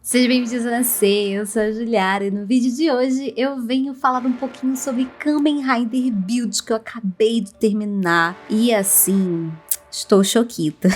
Sejam bem-vindos a você, eu sou a Juliara e no vídeo de hoje eu venho falar um pouquinho sobre Kamen Rider Build que eu acabei de terminar e assim, estou choquita.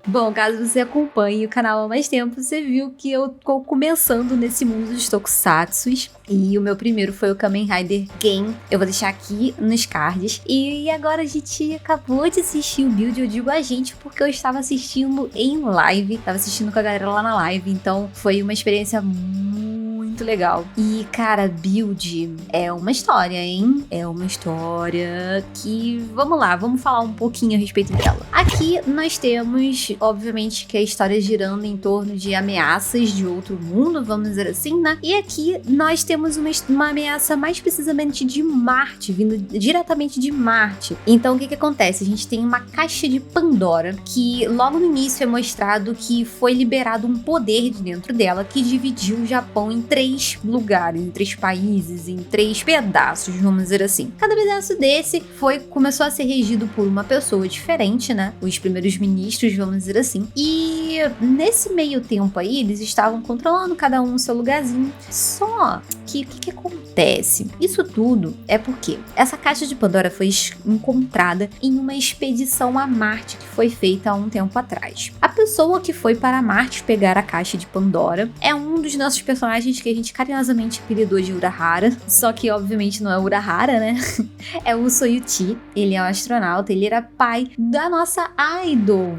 Bom, caso você acompanhe o canal há mais tempo, você viu que eu tô começando nesse mundo dos tokusatsus. E o meu primeiro foi o Kamen Rider Gen. Eu vou deixar aqui nos cards. E agora a gente acabou de assistir o build, eu digo a gente porque eu estava assistindo em live. Tava assistindo com a galera lá na live, então foi uma experiência muito legal. E, cara, build é uma história, hein? É uma história que... Vamos lá, vamos falar um pouquinho a respeito dela. Aqui nós temos, obviamente, que a história girando em torno de ameaças de outro mundo, vamos dizer assim, né? E aqui nós temos uma ameaça mais precisamente de Marte, vindo diretamente de Marte. Então, o que acontece? A gente tem uma caixa de Pandora, que logo no início é mostrado que foi liberado um poder de dentro dela que dividiu o Japão em 3 lugares, em 3 países, em 3 pedaços, vamos dizer assim. Cada pedaço desse começou a ser regido por uma pessoa diferente, né? Os primeiros ministros, vamos dizer assim. E nesse meio tempo aí, eles estavam controlando cada um o seu lugarzinho. Só que o que acontece? Isso tudo é porque essa caixa de Pandora foi encontrada em uma expedição a Marte que foi feita há um tempo atrás. A pessoa que foi para Marte pegar a caixa de Pandora é um dos nossos personagens que a gente carinhosamente apelidou de Urahara, só que obviamente não é Urahara, né? É o Soyuchi, ele é um astronauta, ele era pai da nossa idol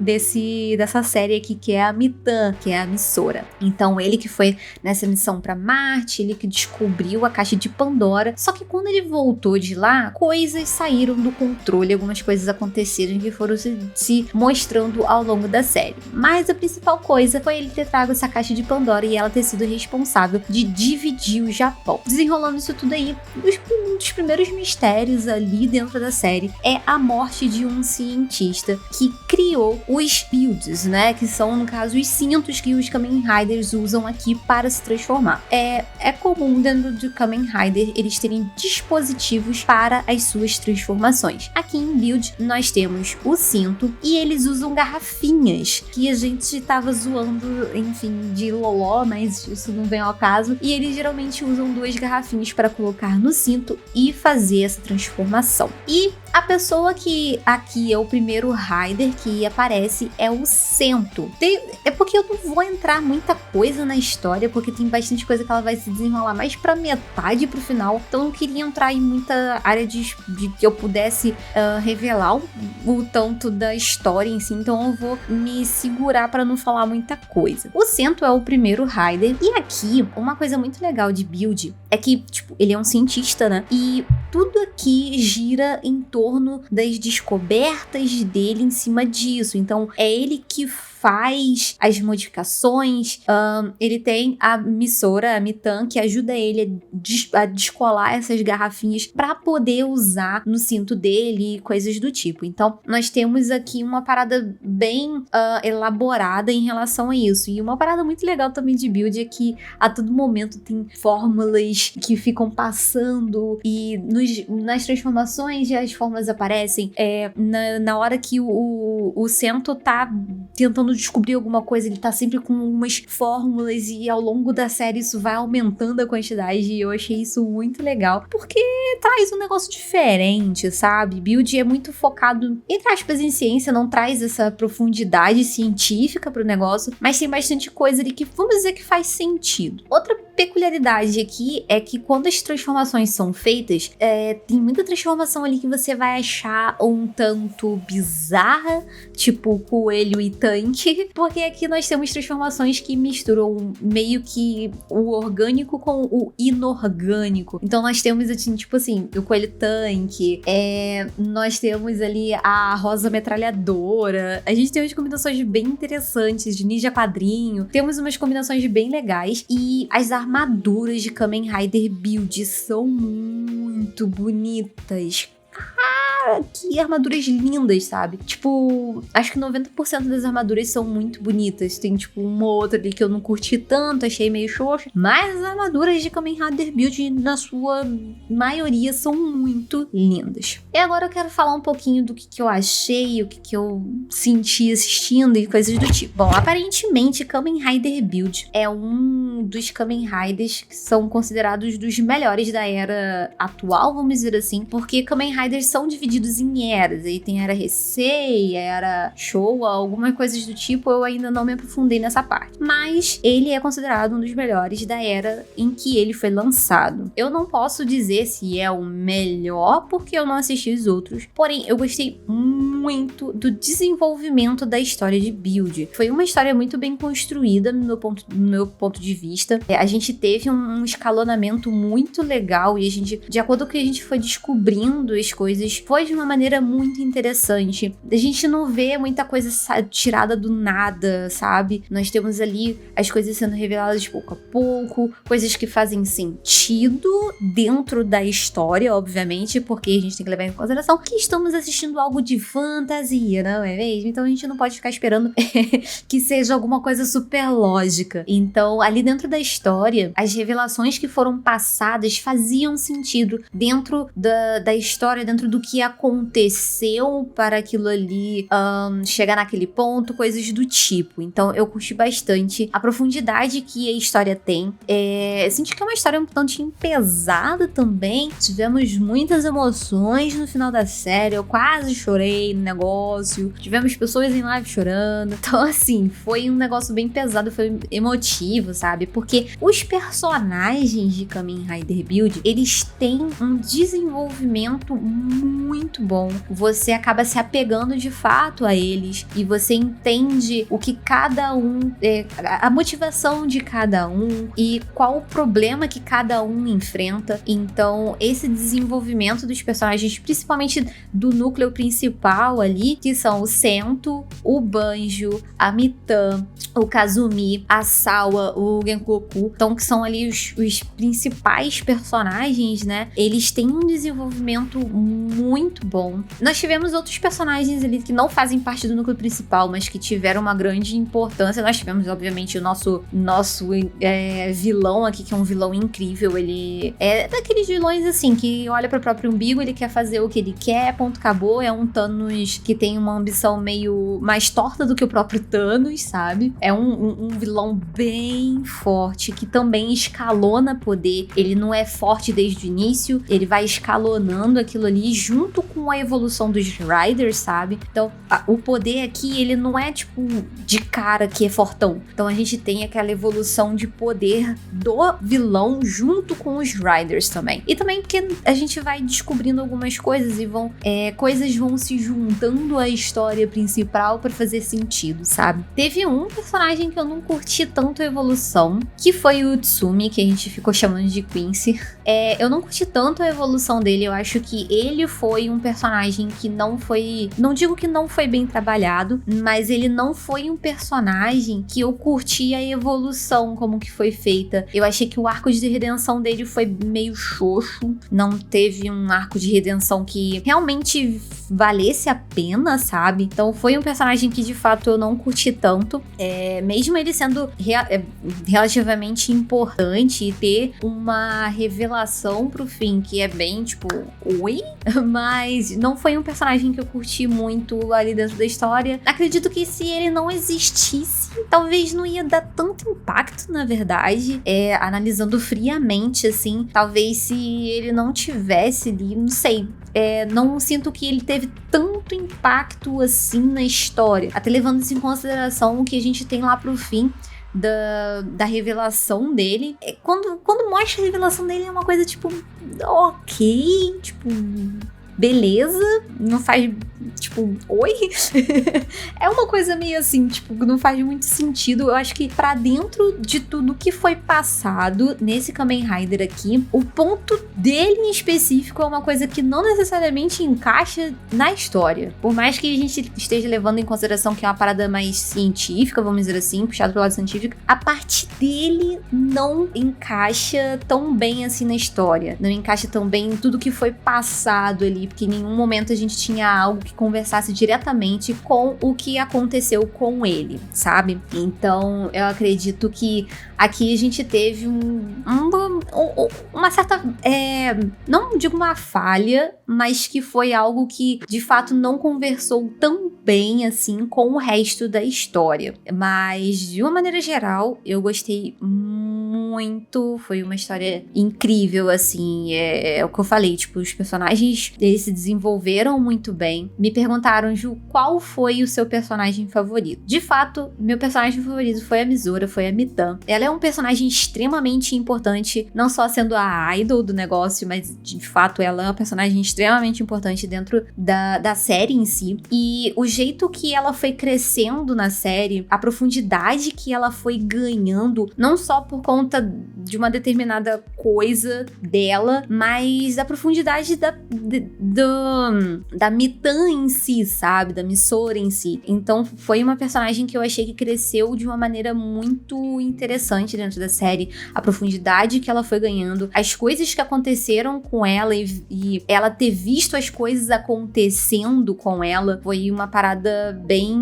dessa série aqui, que é a Mitan, que é a Missora. Então ele que foi nessa missão para Marte, ele que descobriu a caixa de Pandora, só que quando ele voltou de lá, coisas saíram do controle, algumas coisas aconteceram que foram se mostrando ao longo da série. Mas a principal coisa foi ele ter trago essa caixa de Pandora e ela ter sido responsável de dividir o Japão. Desenrolando isso tudo aí, um dos primeiros mistérios ali dentro da série é a morte de um cientista que criou os builds, né? Que são, no caso, os cintos que os Kamen Riders usam aqui para se transformar. É comum dentro do Kamen Rider eles terem dispositivos para as suas transformações. Aqui em build nós temos o cinto e eles usam garrafinhas que a gente estava zoando, enfim, de loló, mas isso não vem ao caso. E eles geralmente usam 2 garrafinhas para colocar no cinto e fazer essa transformação. E a pessoa que aqui é o primeiro Rider que aparece é o Sento. É porque eu não vou entrar muita coisa na história, porque tem bastante coisa que ela vai se desenrolar mais pra metade, pro final. Então eu não queria entrar em muita área de que eu pudesse revelar o tanto da história em si. Então eu vou me segurar pra não falar muita coisa. O Sento é o primeiro Rider. E aqui, uma coisa muito legal de build é que, tipo, ele é um cientista, né? E tudo aqui gira em torno das descobertas dele em cima disso. Então, é ele que faz as modificações, ele tem a Missora, a Mitan, que ajuda ele a descolar essas garrafinhas para poder usar no cinto dele e coisas do tipo. Então, nós temos aqui uma parada bem elaborada em relação a isso. E uma parada muito legal também de build é que a todo momento tem fórmulas que ficam passando e nas transformações as fórmulas aparecem. Na hora que o Sento tá tentando descobrir alguma coisa, ele tá sempre com umas fórmulas e ao longo da série isso vai aumentando a quantidade e eu achei isso muito legal, porque traz um negócio diferente, sabe? Build é muito focado, entre aspas, em ciência, não traz essa profundidade científica pro negócio, mas tem bastante coisa ali que, vamos dizer, que faz sentido. Outra peculiaridade aqui é que quando as transformações são feitas, tem muita transformação ali que você vai achar um tanto bizarra, tipo coelho e tanque, porque aqui nós temos transformações que misturam meio que o orgânico com o inorgânico. Então nós temos, assim, tipo assim, o coelho tanque, nós temos ali a rosa metralhadora, a gente tem umas combinações bem interessantes de ninja quadrinho, temos umas combinações bem legais e as armaduras de Kamen Rider Build são muito bonitas. que armaduras lindas, sabe? Tipo, acho que 90% das armaduras são muito bonitas. Tem, tipo, uma ou outra ali que eu não curti tanto, achei meio xoxa. Mas as armaduras de Kamen Rider Build, na sua maioria, são muito lindas. E agora eu quero falar um pouquinho do que eu achei, o que eu senti assistindo e coisas do tipo. Bom, aparentemente, Kamen Rider Build é um dos Kamen Riders que são considerados dos melhores da era atual, vamos dizer assim, porque Kamen Riders são divididos em eras. Aí tem era Heisei, era Showa, algumas coisas do tipo, eu ainda não me aprofundei nessa parte. Mas ele é considerado um dos melhores da era em que ele foi lançado. Eu não posso dizer se é o melhor, porque eu não assisti os outros. Porém, eu gostei muito do desenvolvimento da história de Build. Foi uma história muito bem construída no meu ponto de vista. A gente teve um escalonamento muito legal e a gente, de acordo com o que a gente foi descobrindo as coisas, foi de uma maneira muito interessante. A gente não vê muita coisa tirada do nada, sabe? Nós temos ali as coisas sendo reveladas de pouco a pouco, coisas que fazem sentido dentro da história, obviamente, porque a gente tem que levar em consideração que estamos assistindo algo de fantasia, não é mesmo? Então a gente não pode ficar esperando que seja alguma coisa super lógica. Então, ali dentro da história, as revelações que foram passadas faziam sentido dentro da história, dentro do que aconteceu para aquilo ali chegar naquele ponto, coisas do tipo. Então, eu curti bastante a profundidade que a história tem. Senti que é uma história um tantinho pesada também. Tivemos muitas emoções no final da série. Eu quase chorei no negócio. Tivemos pessoas em live chorando. Então, assim, foi um negócio bem pesado, foi emotivo, sabe? Porque os personagens de Kamen Rider Build, eles têm um desenvolvimento muito bom. Você acaba se apegando de fato a eles e você entende o que cada um, a motivação de cada um e qual o problema que cada um enfrenta. Então, esse desenvolvimento dos personagens, principalmente do núcleo principal ali, que são o Sento, o Banjo, a Mitan, o Kazumi, a Sawa, o Gengoku, então que são ali os principais personagens, né? Eles têm um desenvolvimento muito bom. Nós tivemos outros personagens ali que não fazem parte do núcleo principal, mas que tiveram uma grande importância. Nós tivemos, obviamente, o nosso vilão aqui, que é um vilão incrível. Ele é daqueles vilões, assim, que olha pro próprio umbigo, ele quer fazer o que ele quer, ponto, acabou. É um Thanos que tem uma ambição meio mais torta do que o próprio Thanos, sabe? É um vilão bem forte, que também escalona poder. Ele não é forte desde o início, ele vai escalonando aquilo ali junto com a evolução dos Riders, sabe? Então, o poder aqui, ele não é tipo de cara que é fortão. Então a gente tem aquela evolução de poder do vilão junto com os Riders também. E também porque a gente vai descobrindo algumas coisas e coisas vão se juntando à história principal pra fazer sentido, sabe? Teve um personagem que eu não curti tanto a evolução, que foi o Tsumi, que a gente ficou chamando de Quincy. Eu não curti tanto a evolução dele, eu acho que ele foi um personagem que não digo que não foi bem trabalhado, mas ele não foi um personagem que eu curti a evolução como que foi feita. Eu achei que o arco de redenção dele foi meio xoxo, não teve um arco de redenção que realmente valesse a pena, sabe? Então foi um personagem que de fato eu não curti tanto, mesmo ele sendo relativamente importante e ter uma revelação pro fim que é bem tipo, oi? Mas não foi um personagem que eu curti muito ali dentro da história. Acredito que se ele não existisse, talvez não ia dar tanto impacto, na verdade. Analisando friamente, assim, talvez se ele não tivesse ali, não sei. Não sinto que ele teve tanto impacto assim na história. Até levando isso em consideração o que a gente tem lá pro fim da revelação dele. Quando mostra a revelação dele é uma coisa tipo, ok, tipo, beleza, não faz, tipo, oi? É uma coisa meio assim, tipo, não faz muito sentido. Eu acho que pra dentro de tudo que foi passado nesse Kamen Rider aqui, o ponto dele em específico é uma coisa que não necessariamente encaixa na história. Por mais que a gente esteja levando em consideração que é uma parada mais científica, vamos dizer assim, puxado pelo lado científico, a parte dele não encaixa tão bem assim na história. Não encaixa tão bem em tudo que foi passado ali ali, porque em nenhum momento a gente tinha algo que conversasse diretamente com o que aconteceu com ele, sabe? Então, eu acredito que aqui a gente teve uma certa, não digo uma falha, mas que foi algo que, de fato, não conversou tão bem, assim, com o resto da história. Mas, de uma maneira geral, eu gostei muito, foi uma história incrível, assim, é o que eu falei, tipo, os personagens, eles se desenvolveram muito bem. Me perguntaram, Ju, qual foi o seu personagem favorito? De fato, meu personagem favorito foi a Mizora, foi a Mitan. Ela é um personagem extremamente importante, não só sendo a idol do negócio, mas, de fato, ela é uma personagem extremamente importante dentro da série em si. E o jeito que ela foi crescendo na série, a profundidade que ela foi ganhando, não só por conta de uma determinada coisa dela, mas a profundidade da Mitan em si, sabe? Da Mizora em si. Então, foi uma personagem que eu achei que cresceu de uma maneira muito interessante dentro da série. A profundidade que ela foi ganhando, as coisas que aconteceram com ela e ela ter visto as coisas acontecendo com ela, foi uma parada bem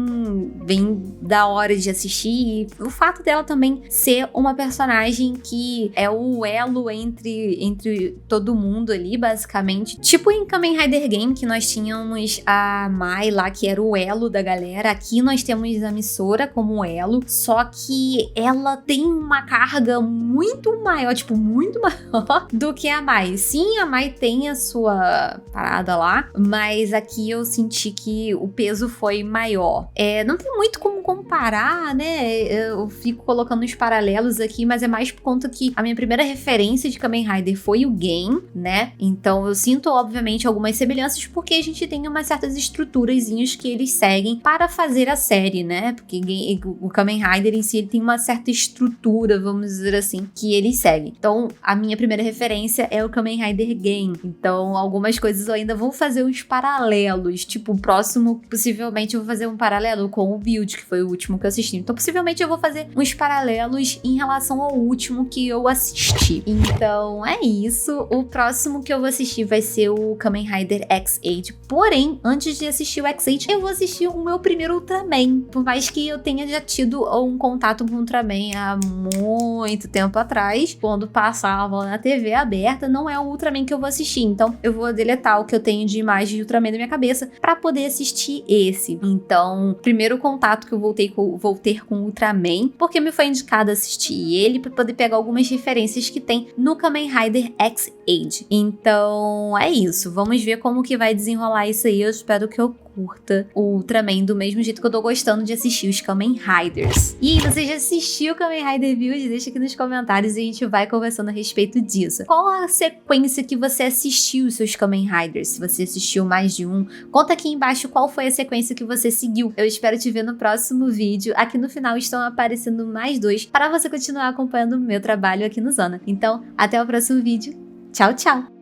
da hora de assistir. E o fato dela também ser uma personagem que é o elo entre todo mundo ali, basicamente. Tipo em Kamen Rider Game, que nós tínhamos a Mai lá, que era o elo da galera. Aqui nós temos a Mizora como elo, só que ela tem uma carga muito maior, tipo, muito maior do que a Mai. Sim, a Mai tem a sua parada lá, mas aqui eu senti que o peso foi maior. Não tem muito como comparar, né? Eu fico colocando os paralelos aqui, mas é mais por conta que a minha primeira referência de Kamen Rider foi o Gen, né? Então eu sinto, obviamente, algumas semelhanças, porque a gente tem umas certas estruturazinhas que eles seguem para fazer a série, né? Porque o Kamen Rider em si, ele tem uma certa estrutura, vamos dizer assim, que eles seguem. Então, a minha primeira referência é o Kamen Rider Gen. Então, algumas coisas eu ainda vou fazer uns paralelos. Tipo, o próximo, possivelmente, eu vou fazer um paralelo com o Build, que foi o último que eu assisti. Então, possivelmente, eu vou fazer uns paralelos em relação ao último que eu assisti. Então, é isso. O próximo que eu vou assistir vai ser o Kamen Rider X8. Porém, antes de assistir o X8, eu vou assistir o meu primeiro Ultraman. Por mais que eu tenha já tido um contato com o Ultraman há muito tempo atrás, quando passava na TV aberta, não é o Ultraman que eu vou assistir. Então, eu vou deletar o que eu tenho de imagem de Ultraman da minha cabeça pra poder assistir esse. Então, primeiro contato que eu vou ter com o Ultraman, porque me foi indicado assistir ele pra poder pegar algumas referências que tem no Kamen Rider X8. Então, é isso. Vamos ver como que vai desenrolar isso aí. Eu espero que eu curta o Ultraman do mesmo jeito que eu tô gostando de assistir os Kamen Riders. E você já assistiu o Kamen Rider Build? Deixa aqui nos comentários e a gente vai conversando a respeito disso. Qual a sequência que você assistiu os seus Kamen Riders? Se você assistiu mais de um, conta aqui embaixo qual foi a sequência que você seguiu. Eu espero te ver no próximo vídeo. Aqui no final estão aparecendo mais dois para você continuar acompanhando o meu trabalho aqui no Zona. Então, até o próximo vídeo. Tchau, tchau!